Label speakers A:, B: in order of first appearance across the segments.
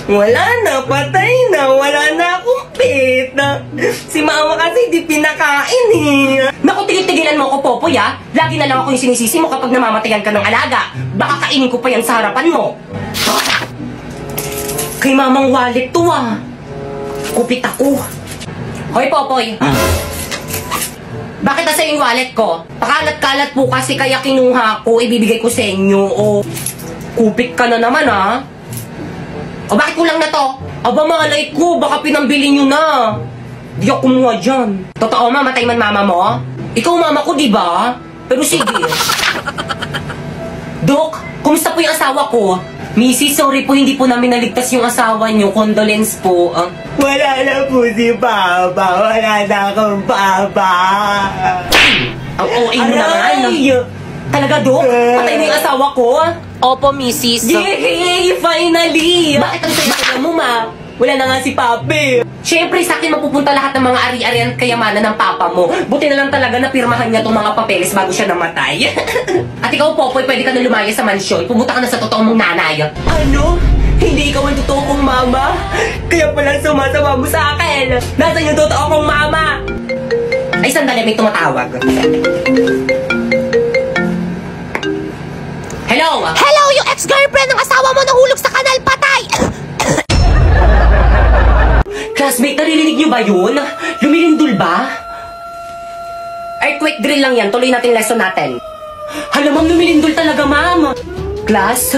A: Wala na, patay na, wala na akong pet. Si mama kasi di pinakain eh.
B: Naku, tigil-tigilan mo ako, Popoy, ha? Lagi na lang ako yung sinisisi mo kapag namamatayan ka ng alaga. Baka kainin ko pa yan sa harapan mo. Kay mamang wallet to, ah. Kupit ako. Hoy, Popoy. Bakit nasa yung wallet ko? Pakalat-kalat po kasi kaya kinuha ko, ibibigay ko sa inyo. O, kupit ka na naman, ha? O, bakit kulang na to? Aba, malay ko, baka pinambili nyo na. Di ako kumuha dyan. Totoo, mamatay man mama mo? Ikaw mama ko, di ba? Pero sige. Dok, kumusta po yung asawa ko? Missy, sorry po, hindi po namin naligtas yung asawa nyo. Condolence po.
A: Wala na po si Papa. Wala na akong Papa.
B: Ang OA mo naman. Talaga, Dok? Patay na yung asawa ko? Opo, Mrs. Yay! Finally! Bakit ang saya mo, ma? Wala na nga si Papi. Siyempre, sa akin mapupunta lahat ng mga ari-arian kayamanan ng papa mo. Buti na lang talaga na pirmahan niya itong mga papeles bago siya namatay. At ikaw, Popoy, pwede ka na lumaya sa mansyon. Pumunta ka na sa totoong mong nanay. Ano? Hindi ikaw ang totoo kong mama? Kaya pala sumasama mo sa akin. Nasaan yung totoo kong mama? Ay, sandali, may tumatawag. Hello?
C: Hello, yung ex-girlfriend ng asawa mo nahulog sa kanal, patay!
B: Classmate, naririnig niyo ba yun? Lumilindol ba? Earthquake drill lang yan. Tuloy natin lesson natin. Hala, ma'am, lumilindol talaga, ma'am. Class?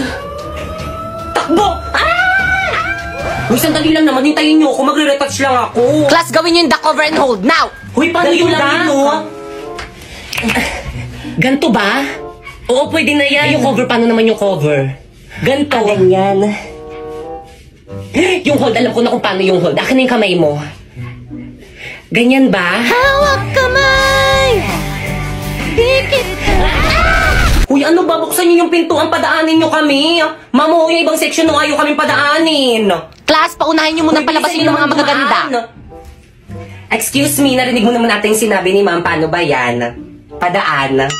B: Takbo! Ah! Uy, sandali lang naman. Hintayin niyo ako. Magre-retouch lang ako.
C: Class, gawin yung the cover and hold now!
B: Uy, paano yun lang yun? Ganto ba? Oo, pwede na yan. Yung cover, paano naman yung cover? Ganto. Ganyan. Yung hold, alam ko na kung paano yung hold. Akin na yung kamay mo. Ganyan ba?
C: Hawak kamay! Dikit ka!
B: Uy, ano ba? Buksan niyo yung pintuan, padaanin niyo kami. Mamo, yung ibang section nung ayaw kaming padaanin.
C: Class, paunahin niyo muna palabasin yung mga magaganda.
B: Excuse me, narinig mo naman natin yung sinabi ni ma'am. Paano ba yan? Padaan.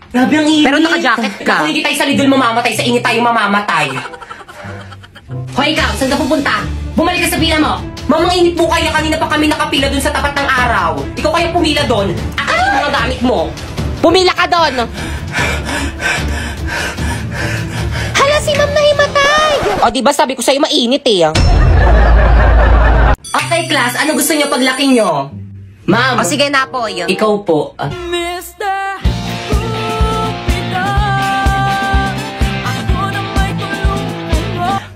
B: Grabe ang init.
C: Pero naka-jacket ka.
B: Kung hindi tayo sa lidol mamamatay, sa init tayo mamamatay. Hoy, ikaw, saan ka pupunta? Bumalik ka sa pila mo. Mamang init po kaya, kanina pa kami nakapila dun sa tapat ng araw. Ikaw kaya pumila dun. Akin yung mga gamit mo.
C: Pumila ka doon! Hala, si ma'am nahimatay!
B: O, diba sabi ko sa'yo, mainit eh. Okay, class, ano gusto niyo paglaki niyo? Ma'am.
C: O sige na po, yun.
B: Ikaw po.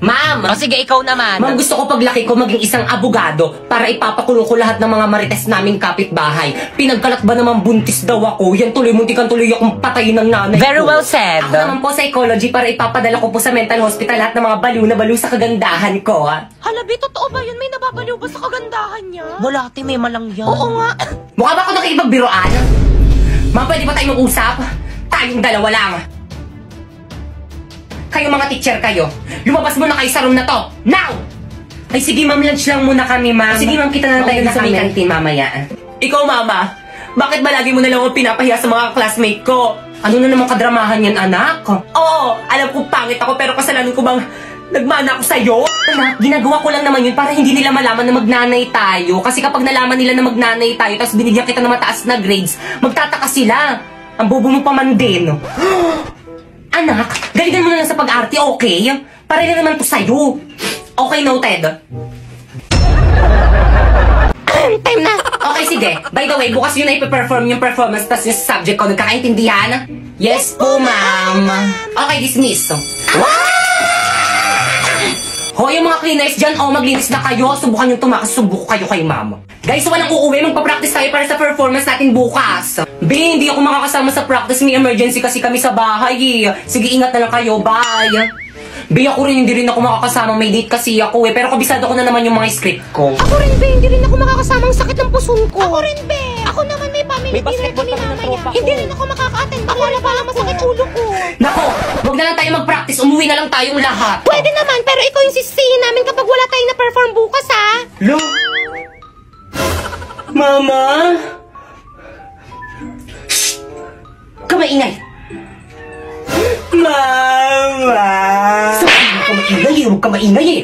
B: Ma'am!
C: O sige, ikaw naman.
B: Ma'am, gusto ko paglaki ko maging isang abogado para ipapakulong ko lahat ng mga marites naming kapitbahay. Pinagkalat ba naman buntis daw ako? Yan tuloy, muntikan tuloy akong patayin ng nanay ko.
C: Very well said.
B: Ako naman po psychology para ipapadala ko po sa mental hospital lahat ng mga baliw na baliw sa kagandahan ko.
C: Halabi, totoo ba yun? May nababaliw ba sa kagandahan niya?
B: Wala, ate, may malang yan.
C: Oo nga.
B: Mukha ba ako nakikipagbiroan? Ma'am, pwede ba tayo mag-usap? Tayong dalawa lang. Kayo mga teacher kayo, lumabas muna kayo sa room na to. Now! Ay sige ma'am, lunch lang muna kami ma'am. Sige ma'am, kita na tayo sa may canteen mamaya. Ikaw mama, bakit ba lagi mo na lang ako pinapahiya sa mga classmate ko? Ano na naman kadramahan yan anak? Oo, alam ko pangit ako pero kasalanan ko bang nagmana ako sa'yo? Anak, ginagawa ko lang naman yun para hindi nila malaman na magnanay tayo. Kasi kapag nalaman nila na magnanay tayo tapos binigyan kita ng mataas na grades, magtataka sila. Ang bobo mo pa man din. Anak, galingan mo na lang sa pag-arte, okay? Para na naman to sa'yo. Okay, noted.
C: Time na.
B: Okay, sige. By the way, bukas yun ay ipaperform yung performance tas yung subject ko. Nagkakaintindihan? Yes po, ma'am. Okay, dismiss. Hoy, yung mga cleaners dyan, maglinis na kayo. Subukan yung tumakas, subuko kayo kay ma'am. Guys, walang uuwi. Magpa-practice tayo para sa performance natin bukas. B, hindi ako makakasama sa practice. May emergency kasi kami sa bahay eh. Sige, ingat na lang kayo. Bye. B, ako rin, hindi rin ako makakasama. May date kasi ako eh. Pero kabisado ko na naman yung mga script ko.
C: Ako rin, be. Hindi rin ako makakasama. Ang sakit ng puso ko. Ako rin, be. Ako naman may family dinner kami mamaya. Hindi rin ako makaka-attend. Ako na pala masakit ulo ko.
B: Nako, wag na lang tayo mag-practice. Umuwi na lang tayong lahat.
C: Pwede naman, pero ikaw yung sisihin namin kapag wala tayong na-perform bukas, ha?
B: Lo? Mama? Shh! Kamaingay!
A: Mama!
B: Huwag ka maingay eh, huwag ka maingay eh.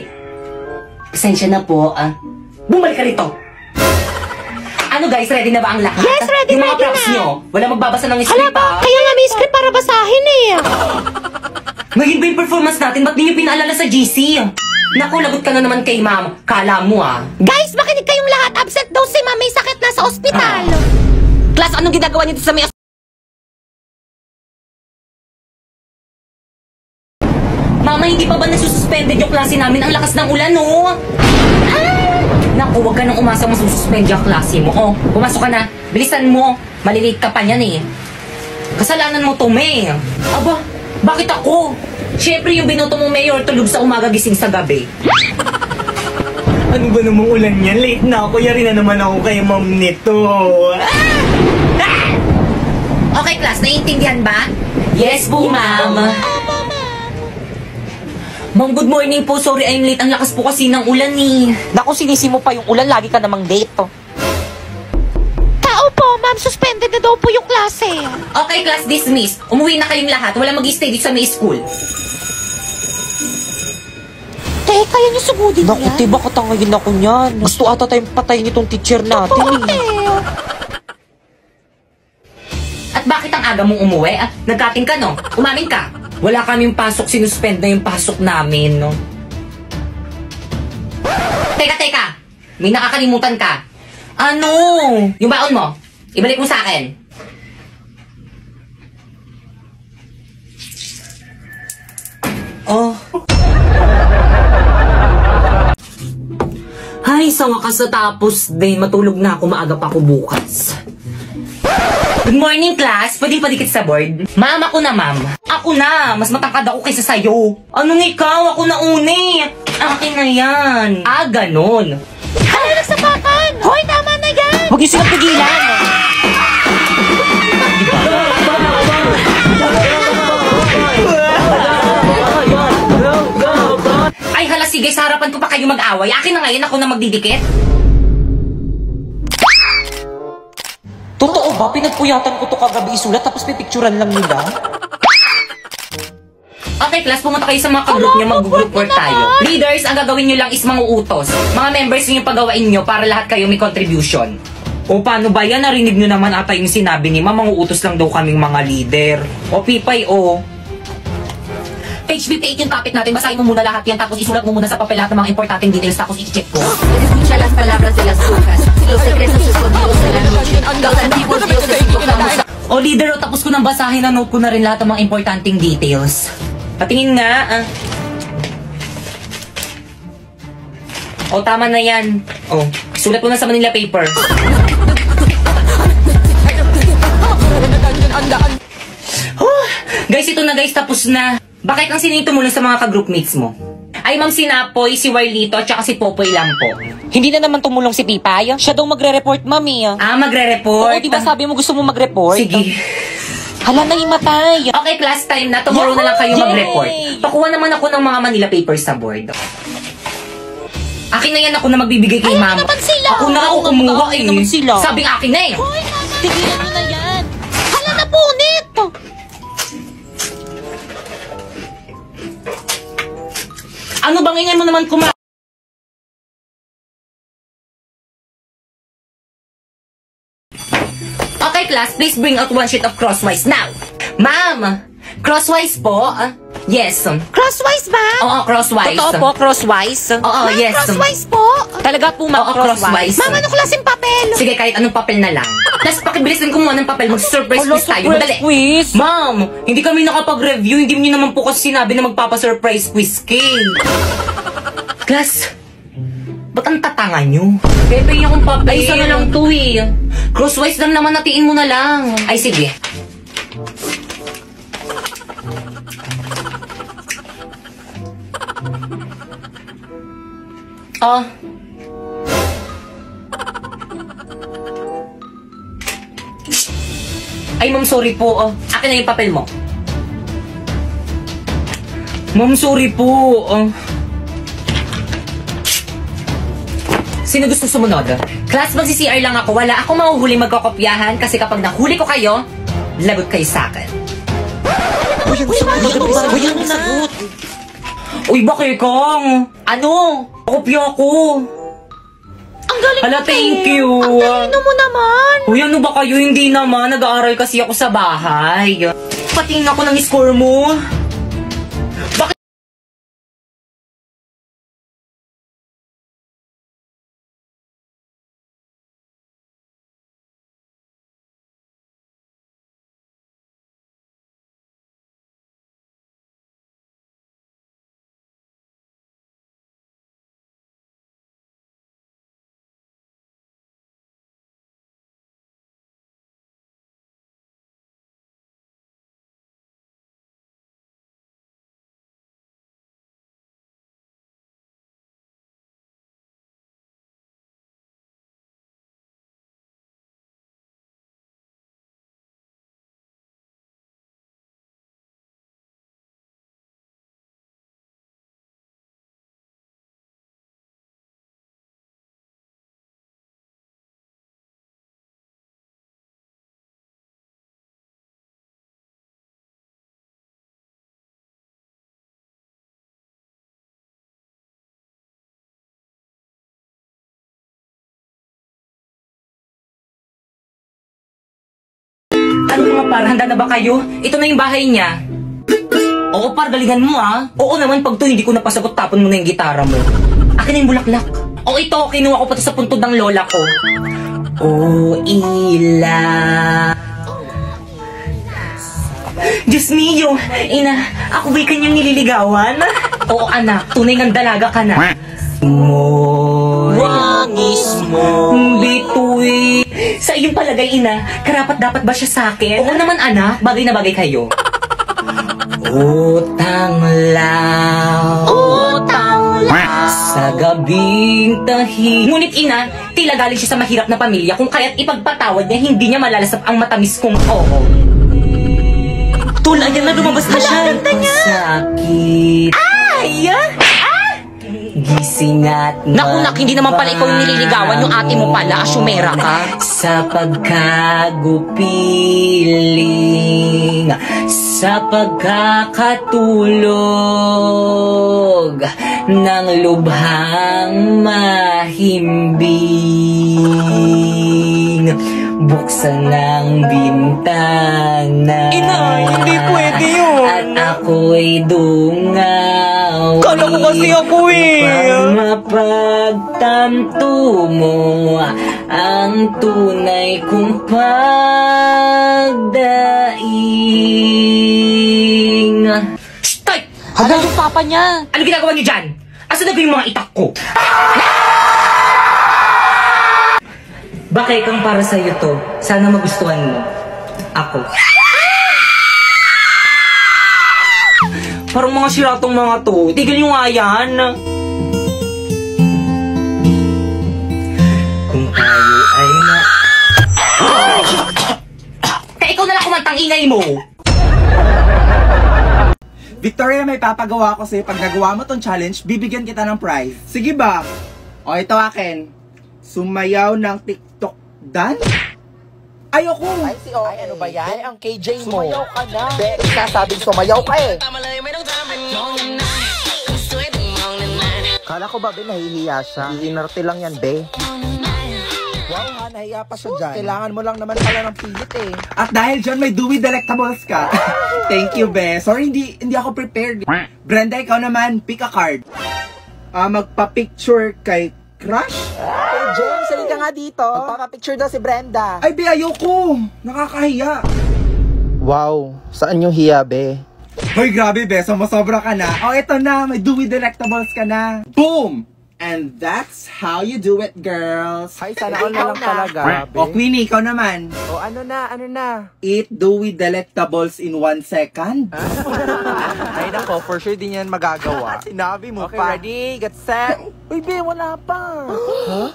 B: Pasensya na po, bumalik ka rito. Ano guys, ready na ba ang lahat?
C: Yes, ready,
B: Yung mga
C: ready
B: props
C: na.
B: nyo, wala magbabasa ng
C: Hala
B: script
C: ba? Kaya nga may script para basahin eh.
B: Ngayon ba yung performance natin? Ba't di nyo pinaalala sa GC? Naku, lagot ka na naman kay ma'am. Kala mo
C: Guys, makinig kayong lahat. Absent daw si ma'am, may sakit na sa ospital.
B: Class, anong ginagawa niyo sa may... Mama, hindi pa ba nasususpended yung klase namin? Ang lakas ng ulan, no? Naku, huwag ka nang umasa masususpend yung klase mo. Oh, pumasok ka na. Bilisan mo. Malilate ka pa niyan eh. Kasalanan mo to, May. Aba, bakit ako? Siyempre yung binoto mong mayor tulog sa umaga gising sa gabi.
A: Ano ba namang ulan yan? Late na ako. Yari na naman ako kay ma'am nito.
B: Okay, class, naiintindihan ba? Yes po, ma'am. Ma'am, good morning po. Sorry, I'm late. Ang lakas po kasi ng ulan eh.
D: Naku, sinisi mo pa yung ulan, lagi ka namang late.
C: Tao po, ma'am, suspended na daw po yung klase.
B: Okay, class, dismiss. Umuwi na kayong lahat. Wala mag-stay dito sa may school.
C: Kaya niyo sugudin
D: Naku,
C: yan?
D: tiba katangayin ako niyan. Gusto ata tayong patayin itong teacher natin eh.
B: At bakit ang aga mong umuwi? Nagkating ka, no? Umamin ka. Wala kaming pasok, sinuspend na yung pasok namin, no? Teka! May nakakalimutan ka. Ano? Yung baon mo, ibalik mo sa akin. Oh. Ay, sa wakas natapos din. Matulog na ako, maaga pa ako bukas. Good morning, class. Pwedeng padikit sa board? Ma'am, ako na, ma'am. Ako na. Mas matangkad ako kaysa sa'yo. Anong ikaw? Ako na uni. Akin na yan. Ganon.
C: Ano nagsapatan? Hoy, tama na yan!
D: Huwag niyo silang pigilan.
B: Ay, hala, sige. Sa harapan ko pa kayo mag-away. Akin na ngayon. Ako na magdidikit.
D: Totoo ba? Pinagpuyatan ko to kagabi isulat tapos pipicturan lang nila?
B: Okay, class, pumunta kayo sa mga ka-group nyo, mag-group work tayo. Leaders, ang gagawin nyo lang is mga utos. Mga members nyo yung pagawain nyo para lahat kayo may contribution. O paano ba yan? Narinig nyo naman ata yung sinabi ni Ma'am, mga utos lang daw kaming mga leader. O pipay, o. Page 58 yung topic natin, basahin mo muna lahat yan, tapos isulat mo muna sa papel lahat ng mga importanteng details, tapos i-check ko.
E: Escucha las palabras de las brujas, los secretos escondidos de la noche, los antiguos dioses invocamos.
B: O leader, o tapos ko nang basahin, na note ko na rin lahat ng mga importanteng details. Patingin nga, O, tama na yan. O, sulat mo na sa Manila paper. Guys, ito na guys, tapos na. Bakit ang sinito muna sa mga ka-groupmates mo? Ay, Ma'am Sinapoy, si Warlito, at saka si Popoy lang po.
D: Hindi na naman tumulong si Pipay. Siya daw magre-report, mami.
B: Magre-report?
D: Oo, di ba sabi mo gusto mo mag-report?
B: Sige.
D: Hala, nahimatay.
B: Okay, class time na. Tomorrow na lang kayo
D: Yay!
B: mag-report. Pakuha naman ako ng mga Manila papers sa board. Akin na yan, ako na magbibigay kay Ma'am.
C: naman sila.
B: Ako na ako kumuha eh.
D: naman sila.
B: Sabing akin na eh.
C: Hoy, tama na
D: Tigilan
C: yan!
D: mo na yan.
C: Hala na punit!
B: Ano bang ingay mo naman kuma... Okay, class, please bring out one sheet of crosswise now. Ma'am, crosswise po? Yes.
C: Crosswise ba?
B: Oo, crosswise.
D: Totoo po, crosswise.
B: Oo,
C: Ma'am,
B: yes.
C: crosswise po?
D: Talaga po,
B: Oo,
D: ma'am,
B: crosswise.
D: crosswise.
C: Ma'am, anong klaseng papel?
B: Sige, kahit anong papel na lang. Tapos pakibilisan ko muna ng papel, mag-surprise
D: Hala,
B: quiz tayo.
D: surprise
B: Madali.
D: quiz.
B: Ma'am, hindi kami nakapag-review. Hindi niyo naman po kasi sinabi na magpapa-surprise quiz cake. Class, ba't ang tatanga nyo? Pepe yung akong papel. Ay, isa na lang to eh. Crosswise lang naman, natiin mo na lang. Ay, sige. Oh. Ay, ma'am, sorry po. Oh, akin na yung papel mo. Ma'am, sorry po. Oh. Sino gusto sumunod? Class, magsi-CR lang ako. Wala akong mahuhuli magkakopyahan kasi kapag nahuli ko kayo, lagot kayo sa akin.
D: Uy, ano nagot?
B: Uy, bakit kang? Ano? Kopya ko.
C: Ang galing
B: Hala,
C: mo,
B: thank
C: Te.
B: you.
C: Ang talino mo naman.
B: Uy, ano ba kayo? Hindi naman. Nag-aaral kasi ako sa bahay. Patingin ako ng score mo. Bakit? Ano mga par, handa na ba kayo? Ito na yung bahay niya. Oo par, galingan mo ah. Oo naman, pag to hindi ko napasagot, tapon mo na yung gitara mo. Akin na yung bulaklak. O ito, kinuha ko pa to sa puntod ng lola ko. Oh, ila. Diyos mio, ina, ako ba'y kanyang nililigawan? Oo anak, tunay ng dalaga ka na.
D: Wangis mo.
B: Bitoy. Sa iyong palagay, ina, karapat dapat ba siya sa akin? Oo naman, anak. Bagay na bagay kayo. Utang lang.
C: Utang lang.
B: Sa gabing tahi. Ngunit, ina, tila galing siya sa mahirap na pamilya kung kaya't ipagpatawad niya, hindi niya malalasap ang matamis kong oo. Tul, ayan na, lumabas na siya.
C: Ang ganda niya.
B: Sakit. Ay! Gising at
D: Naku, nak, hindi naman pala ikaw yung nililigawan, yung ate mo pala, asyumera ka.
B: sa pagkagupiling, sa pagkakatulog ng lubhang mahimbing. Buksan ng bintana.
D: Inay, hindi pwede yun.
B: At ako'y dungaw.
D: Kala ko kasi ako eh.
B: Upang mapagtanto mo ang tunay kong pagdaing. Stoy!
D: Hala, yung papa niya.
B: Ano ginagawa niyo dyan? Asa na ba yung mga itak ko? Bakit kang para sa'yo to? Sana magustuhan mo. Ako. Parang mga siratong mga to. Tigil nyo nga yan. Kung tayo ay na... Ikaw na lang kumantang ingay mo.
F: Victoria, may papagawa ko sa'yo. Pag nagawa mo tong challenge, bibigyan kita ng prize. Sige ba? O, ito akin. Sumayaw ng TikTok dance? Ayoko!
G: Ay, ano ba yan? Ang KJ mo. Sumayaw ka na. Be, sasabing sumayaw ka eh. Kala ko ba, be, nahihiya siya? Iinarte lang yan, be. Wow, ha, nahiya pa siya dyan. Kailangan mo lang naman pala ng pilit eh.
F: At dahil dyan, may Dewey Delectables ka. Thank you, be. Sorry, hindi ako prepared. Brenda, ikaw naman, pick a card. Magpa-picture kay Crush?
G: Hey, James, salita nga dito. Magpapapicture daw si Brenda.
F: Ay, be, ayoko. Nakakahiya.
G: Wow, saan yung hiya, be?
F: Hoy, grabe, be. Sumasobra ka na. O, eto na. May Dewey Delectables ka na. Boom! And that's how you do it, girls.
G: Ay, sana all na lang talaga.
F: O, Queenie, ikaw naman.
G: O, ano na?
F: Eat Dewey Delectables in 1 second.
G: Ay, nako, for sure din yan magagawa. Sinabi mo pa. Ready, get set. Uy, be, wala pa. Huh?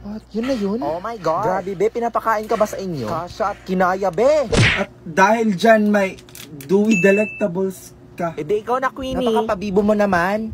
G: What? Yun na yun? Oh my God. Grabe, be, pinapakain ka ba sa inyo? Kasha at kinaya, be.
F: At dahil dyan, may Dewey Delectables ka.
G: E di ikaw na, Queenie. Napakapabibo mo naman.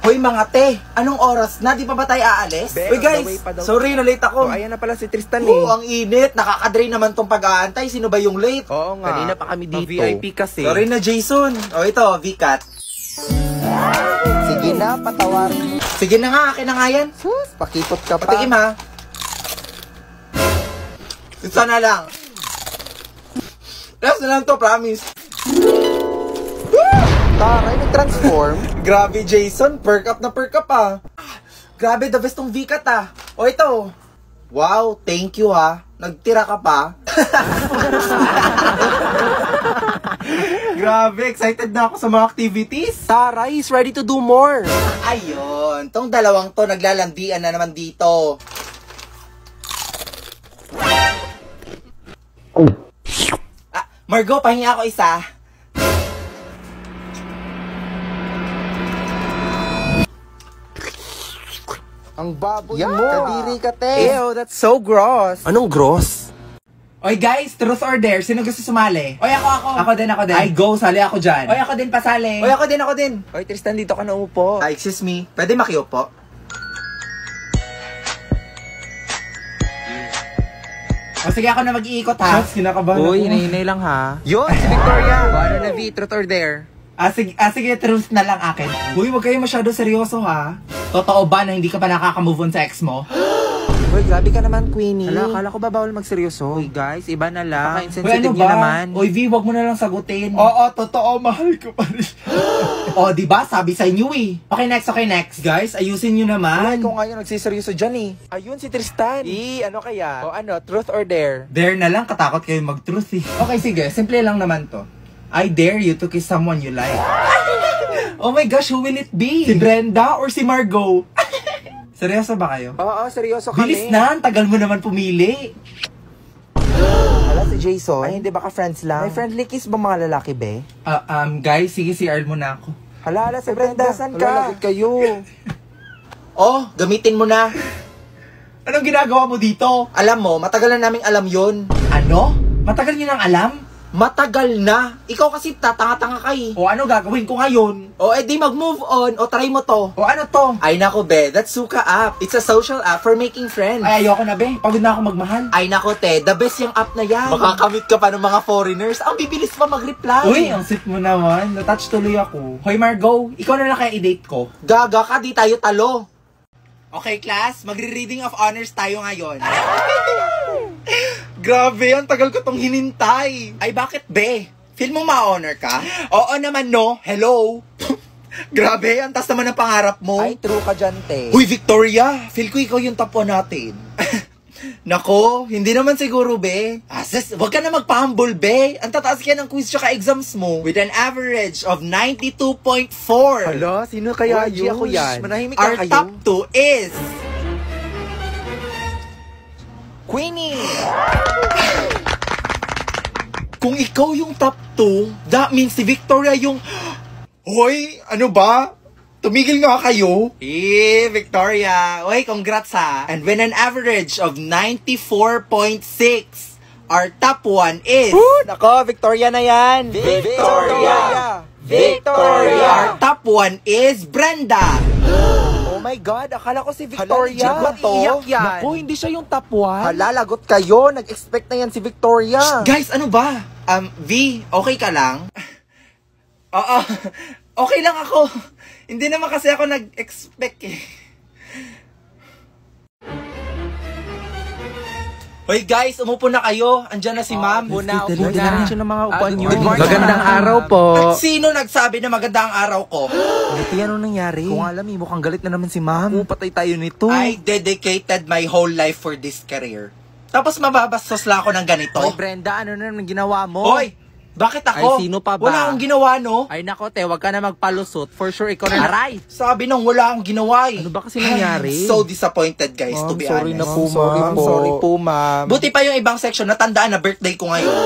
F: Hoy mga te, anong oras na? Di pa ba tayo aalis?
G: Be,
F: Uy guys,
G: on the way pa daw.
F: sorry na late ako.
G: Ayan na pala si Tristan
F: Oo, ang init. Nakakadrain naman tong pag-aantay. Sino ba yung late?
G: Oo nga. Kanina pa kami dito. VIP kasi.
F: Sorry na Jason. O ito, VCAT.
G: Sige na, patawarin.
F: Sige na nga, akin na nga yan.
G: Sus, pakipot ka pa.
F: Patikim ha. Isa na lang. Last na lang to, promise.
G: Taray, nag-transform.
F: Grabe Jason, perk up ah. Grabe, the best tong VCAT ah. O ito. Wow, thank you ha. Nagtira ka pa. Grabe, excited na ako sa mga activities.
G: Taray, is ready to do more.
F: Ayun, tong dalawang to naglalandian na naman dito. Margo, pahinga ako isa.
G: Ang baboy mo. Kadiri ka, te. Ew, that's so gross.
F: Anong gross? Oy guys, truth or dare, sino gusto sumali? Oy, ako. Ako din. Ay, go, sali ako dyan. Oy, ako din, pasali. Oy, ako din.
G: Oy, Tristan, dito ka na upo.
F: Ay, excuse me, pwede makiupo? O sige, ako na mag-iikot ha. Shots, kinakabahan
G: Uy, hinay lang ha. Yun, si Victoria. Ano na, V? Truth or dare?
F: Sige, truth na lang akin. Uy, wag kayo masyado seryoso ha. Totoo ba na hindi ka pa nakaka-move on sa ex mo?
G: Uy, grabe ka naman, Queenie. Akala ko ba bawal magseryoso? Uy, guys, iba na lang. Insensitive niyo naman.
F: Uy, V, wag mo na lang sagutin. Oo, totoo, mahal ko pa rin. O, diba? Sabi sa inyo eh. Okay, next. Guys, ayusin nyo naman.
G: Ay, kung nga yun, nagsiseryoso dyan eh. Ayun, si Tristan. Ano kaya? O ano, truth or dare?
F: Dare na lang, katakot kayo mag-truth eh. Okay, sige, simple lang naman to. I dare you to kiss someone you like. Oh my gosh, who will it be? Si Brenda or si Margo? Seryoso ba kayo?
G: Oo, seryoso kami.
F: Bilis na, ang tagal mo naman pumili.
G: Hala, si Jason. Ay, hindi baka friends lang? May friendly kiss ba mga lalaki, be?
F: Guys, sige, CR mo na ako.
G: Hala, si Brenda, saan ka? Lagot kayo.
F: Oh, gamitin mo na. Anong ginagawa mo dito? Alam mo, matagal na naming alam yun. Ano? Matagal nyo nang alam? Matagal na. Ikaw kasi tatanga-tanga ka eh. O ano gagawin ko ngayon? O edi mag-move on o try mo to. O ano to? Ay nako be, that's Suka app. It's a social app for making friends. Ay ayoko na be, pagod na ako magmahal. Ay nako te, the best yung app na yan. Makakamit ka pa ng mga foreigners. Ang bibilis pa mag-reply. Uy, ang sweet mo naman. Natouch tuloy ako. Hoy Margo, ikaw na lang kaya i-date ko. Gaga ka, di tayo talo. Okay class, magre-reading of honors tayo ngayon. Grabe, ang tagal ko tong hinintay. Ay, bakit be? Feel mo ma-honor ka? Oo naman no. Hello? Grabe, ang taas naman ang pangarap mo.
G: Ay, true ka dyan, te.
F: Huy, Victoria, feel ko ikaw yung top 1 natin. Nako, hindi naman siguro, be. Sis, wag ka na magpa-humble, be. Ang tataas kaya ng quiz tsaka exams mo. With an average of 92.4.
G: Hala, sino kaya yun? Ako yan. Manahimik ka
F: Our
G: kayo.
F: top 2 is...
G: Queenie!
F: Kung ikaw yung top 2, that means si Victoria yung... Hoy, ano ba? Tumigil nga kayo. Victoria. Hoy, congrats ha. And with an average of 94.6, our top 1 is...
G: Nako, Victoria na yan.
F: Victoria! Our top 1 is Brenda.
G: Oh my God, akala ko si Victoria.
F: Hala,
G: Iyak yan.
F: Naku, hindi siya yung top 1.
G: Hala, lagot kayo. Nag-expect na yan si Victoria.
F: Guys, ano ba? V, okay ka lang? Oo, okay lang ako. Hindi naman kasi ako nag-expect eh. Hoy guys, umupo na kayo. Andyan na si ma'am.
G: Upo na. siya ng mga upuan nyo.
F: Magandang
G: araw po.
F: At sino nagsabi na maganda ang araw ko?
G: Ito yan, anong nangyari? Kung alam mukhang galit na naman si ma'am. Patay tayo nito.
F: I dedicated my whole life for this career. Tapos mababastos lang ako ng ganito.
G: Hoy Brenda, ano na naman ginawa mo?
F: Hoy! Bakit ako?
G: Ay, sino pa ba?
F: Wala akong ginawa, no?
G: Ay nako, te, wag ka na magpalusot. For sure, ikaw na aray.
F: Sabi nang wala akong ginawa eh.
G: Ano ba kasi nangyari?
F: I'm so disappointed guys, to be honest.
G: Sorry po, ma'am.
F: Buti pa yung ibang section, natandaan na birthday ko ngayon.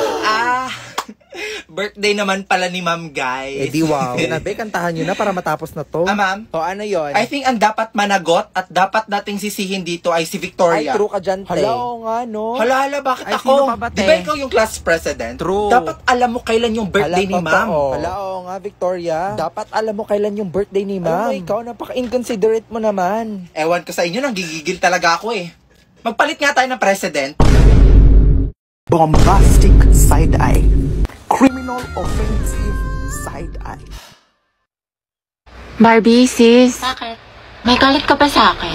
F: Birthday naman pala ni ma'am, guys.
G: Eh di wow. Sinabi, kantahan nyo na para matapos na to.
F: Ma'am?
G: O ano yon?
F: I think ang dapat managot at dapat nating sisihin dito ay si
G: Ay,
F: Victoria.
G: true ka dyan, te.
F: Hala,
G: Oo nga, no?
F: Hala, bakit
G: Ay,
F: ako?
G: sino pa ba, te?
F: Di ba ikaw yung class president?
G: True.
F: Dapat alam mo kailan yung birthday ni ma'am.
G: Hala, oo nga, Victoria. Dapat alam mo kailan yung birthday ni ma'am. Alam mo, ikaw, napaka-inconsiderate mo naman.
F: Ewan ko sa inyo, nanggigigil talaga ako eh. Magpalit nga tayo ng president.
H: Bombastic side-eye. Criminal offensive side-eye.
C: Barbie, sis.
I: Bakit?
C: May galit ka ba sa akin?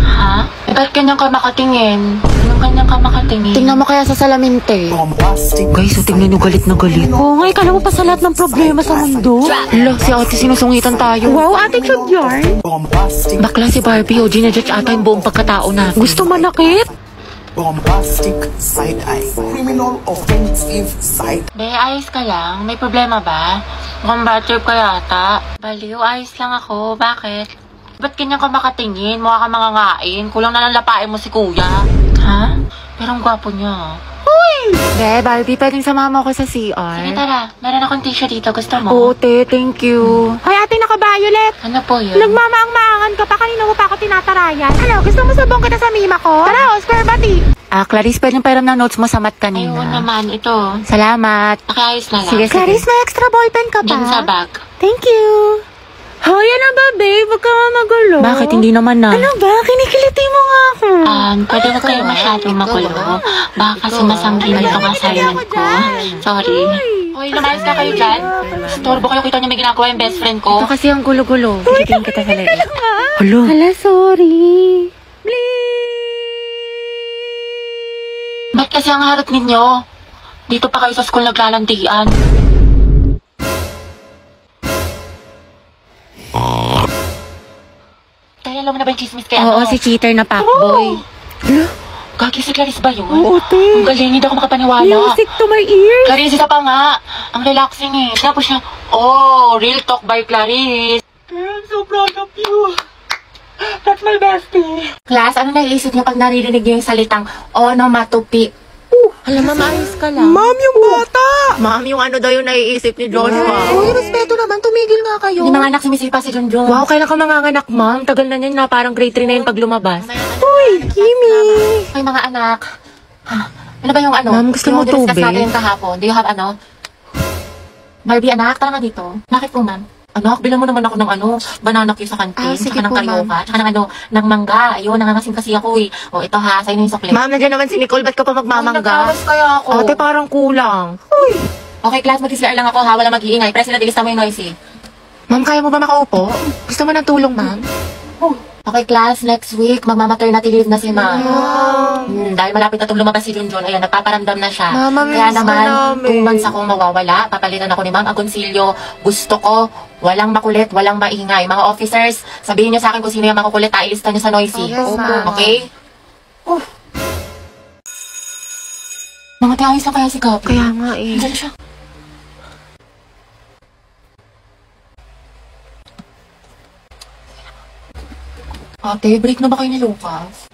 I: Ha? Ba't ganyan ka makatingin? Anong ganyan ka makatingin?
C: Tingnan mo kaya sa salamin, te.
H: Bombastic
D: Guys, so tingnan nyo galit na galit.
C: Oo nga, ikala mo pa sa lahat ng problema sa mundo.
D: Hala, si ate sinusungitan tayo.
C: Wow, attitude yarn.
H: bombastic
D: Bakla si Barbie, o ginajudge ata yung buong pagkatao na.
C: Gusto manakit?
H: bombastic side-eye. Criminal offensive side.
I: Be, ayos ka lang? May problema ba? Mukhang bad trip ka yata. Baliw, ayos lang ako. Bakit? Ba't ganyan ka makatingin? Mukha ka mangangain. Kulang na lang lapain mo si kuya. Ha? Pero ang gwapo niya.
C: Be, Barbie, pwedeng samahan mo ako sa CR?
I: Sige, tara. Meron akong tissue dito. Gusto mo?
C: Oo, te, thank you. Hoy, ate, naka-violet.
I: Ano po yun?
C: Nagmamaang-maangan ka pa, kanina mo pa ako tinatarayan. Ano, gusto mo sabong kita sa mima ko? Tara, Oscar, bati.
D: Clarice, pwedeng pairam ng notes mo sa mat kanina.
I: Ayun naman, ito.
D: Salamat.
I: Nakiayos na lang.
D: Sige,
C: Clarice, may extra ballpen ka ba?
I: Diyan sa bag.
C: Thank you. Hoy, ano ba, babe? Huwag ka magulo.
D: Bakit hindi naman na?
C: Ano ba? Kinikiliti mo nga ako.
I: Pwede huwag kayo masyadong magulo. Baka kasi masangginan itong assignment ko. Sorry. Hoy, lumayas ka kayo dyan. Storbo kayo, kita niyo may ginagawa yung best friend ko.
D: Ito kasi ang gulo-gulo. Titingin kita sa leeg. Hulo.
C: Hala, sorry.
I: Ba't kasi ang harap ninyo? Dito pa kayo sa school naglalandian. Kaya alam mo na ba yung chismis kaya
D: Oo, si cheater na fuckboy.
I: Gagi si Clarice ba yun?
C: Oo, te.
I: Ang galing, hindi ako makapaniwala.
C: Music to my ears.
I: Clarice, isa pa nga. Ang relaxing eh. Tapos siya, real talk by Clarice. I'm so proud of you. That's my bestie. Class, ano naiisip niyo pag naririnig niyo yung salitang onomatopoeia?
C: Alam, mama, ayos ka lang.
G: Ma'am, yung bata!
D: Ma'am, yung ano daw yung naiisip ni Joshua.
C: Uy, respeto naman. Tumigil nga kayo.
I: Hindi mga anak sumisipa si Junjun.
D: Wow, kailan ka manganganak, ma'am? Tagal na niyan na parang grade 3 na yun pag lumabas.
C: Uy, Kimi.
I: Ay, mga anak. Ano ba yung ano?
D: Ma'am, gusto mo
I: Yung diniscuss
D: tubig?
I: natin kahapon. Do you have ano? Barbie, anak, tara nga dito. Bakit po, ma'am? Anak, bilang mo naman ako ng banana cue sa kantin,
C: sige
I: tsaka ng
C: po,
I: karyoka, tsaka ng ng mangga. Ayun, nangangasim kasi ako eh. O, ito ha, sa'yo na yung sukli.
D: Ma'am, nandiyan naman si Nicole. Ba't ka pa magmamangga?
I: Nagkawas kaya ako.
D: Ate, parang kulang.
I: Okay, class, mag-isla lang ako ha, wala mag-iingay. President, ilista mo yung noisy.
D: Ma'am, kaya mo ba makaupo? Gusto mo ng tulong, ma'am?
I: Okay, class, next week, magmamaternity leave na si ma'am. Dahil malapit na itong lumabas si Junjun, ayan, nagpaparamdam na siya.
D: Mama,
I: Kaya
D: miss ka
I: naman,
D: namin.
I: 2 months akong mawawala. Papalitan ako ni Ma'am Agoncillo. Gusto ko, walang makulit, walang maingay. Mga officers, sabihin niyo sa akin kung sino yung makukulit, ilista niyo sa noisy.
C: Yes, ma'am.
I: Okay? Mga tiayos lang kaya si Gabi.
C: Kaya nga eh.
I: Diyan siya. Ate, break na ba kayo ni Lucas?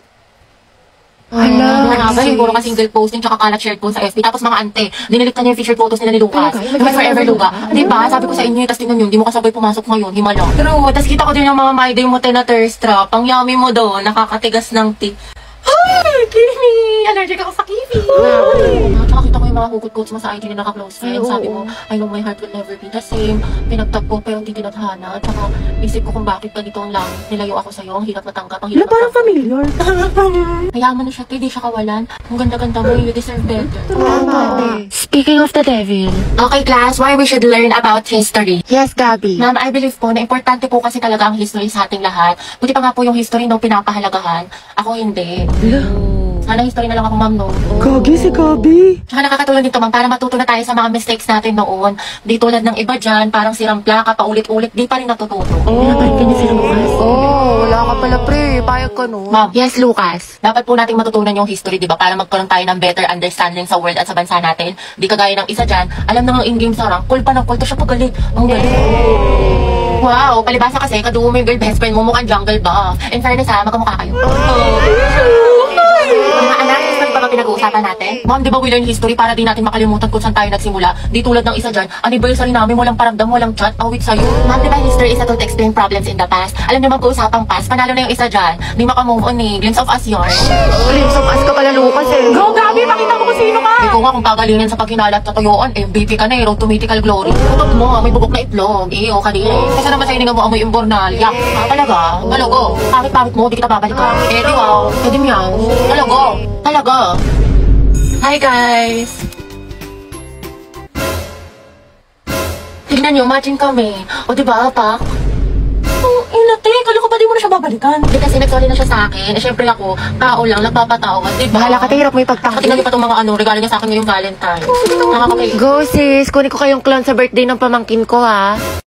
C: Hala,
I: Nga ba, siguro ka single posting tsaka kalat shared po sa FB. Tapos mga ante, dinilikta niya yung featured photos nila ni Lucas. Naman forever, Luga. Diba? Sabi ko sa inyo, tapos tingnan nyo, hindi mo kasabay pumasok ngayon, himala. True, tapos kita ko din yung mga my day mo na thirst trap. Ang yummy mo doon, nakakatigas ng tea. Ay, Kimi! Allergic ako sa kiwi! Tsaka kita ko yung mga hugot-hugot mo sa IG na naka-close friends. Sabi mo, I know my heart will never be the same. Pinagtagpo pero hindi tinadhana. Tsaka isip ko kung bakit ganito ang lang. Nilayo ako sa'yo, ang hirap matanggap, ang hirap
C: Parang familiar.
I: Mayaman na siya, hindi siya kawalan. Ang ganda-ganda mo, you deserve better.
D: Speaking of the devil.
I: Okay, class, why we should learn about history.
C: Yes, Gabi.
I: Ma'am, I believe po na importante po kasi talaga ang history sa ating lahat. Buti pa nga po yung history nung pinapahalagahan. Ako hindi. Sana history na lang ako, ma'am, no?
C: Gagi si Gabi.
I: Tsaka nakakatulong dito, ma'am, para matuto na tayo sa mga mistakes natin noon. Di tulad ng iba dyan, parang sirang plaka, paulit-ulit, di pa rin natututo.
C: Wala ka pala, pre. Payag ka, no?
I: Ma'am,
D: Yes, Lucas.
I: dapat po nating matutunan yung history, di ba? Para magkaroon tayo ng better understanding sa world at sa bansa natin. Di kagaya ng isa dyan, alam na nga in-game sa rank, call pa ng call, to siya pagalit. Ang galing. Wow, palibasa kasi, kadugo mo yung girl best friend mo, mukhang jungle ba? In fairness ha, magkamukha kayo. Mga anak, history pa ba pinag-uusapan natin? Ma'am, di ba we learn history para di natin makalimutan kung saan tayo nagsimula? Di tulad ng isa dyan, anniversary namin, walang paramdam, walang chat, awit sa'yo. Ma'am, di ba history is a tool to explain problems in the past? Alam niyo bang usapang past, panalo na yung isa dyan. Di makamove on eh, glimpse of us yun. Glimpse of us ka pala, Lucas eh. Go, Gabi, makita mo kung sino ka. Ikaw nga kung gagalingin sa pagkinalat sa tuyuan, MVP ka na eh, road to mythical glory. Kutot mo, may bubok na itlog, iyo ka din eh. Kasi naman sa hininga mo amoy imbornal, yak. Talaga, talago. Pangit-pangit mo, di kita babalikan. Eh, di wow, eh di meow. Talago, talaga. Hi guys! Tignan nyo, matching kami. O diba, Pak? Oh, inate, kala ko ba di mo na siya babalikan? Di kasi nag-sorry na siya sa akin. Eh, syempre ako, tao lang, nagpapatawad, diba? Bahala ka, hirap mo ipagtakot. Tingnan nyo pa itong mga regalo niya sa akin ngayong Valentine. Nakakapay. Go sis, kunin ko kayong clown sa birthday ng pamangkin ko ha.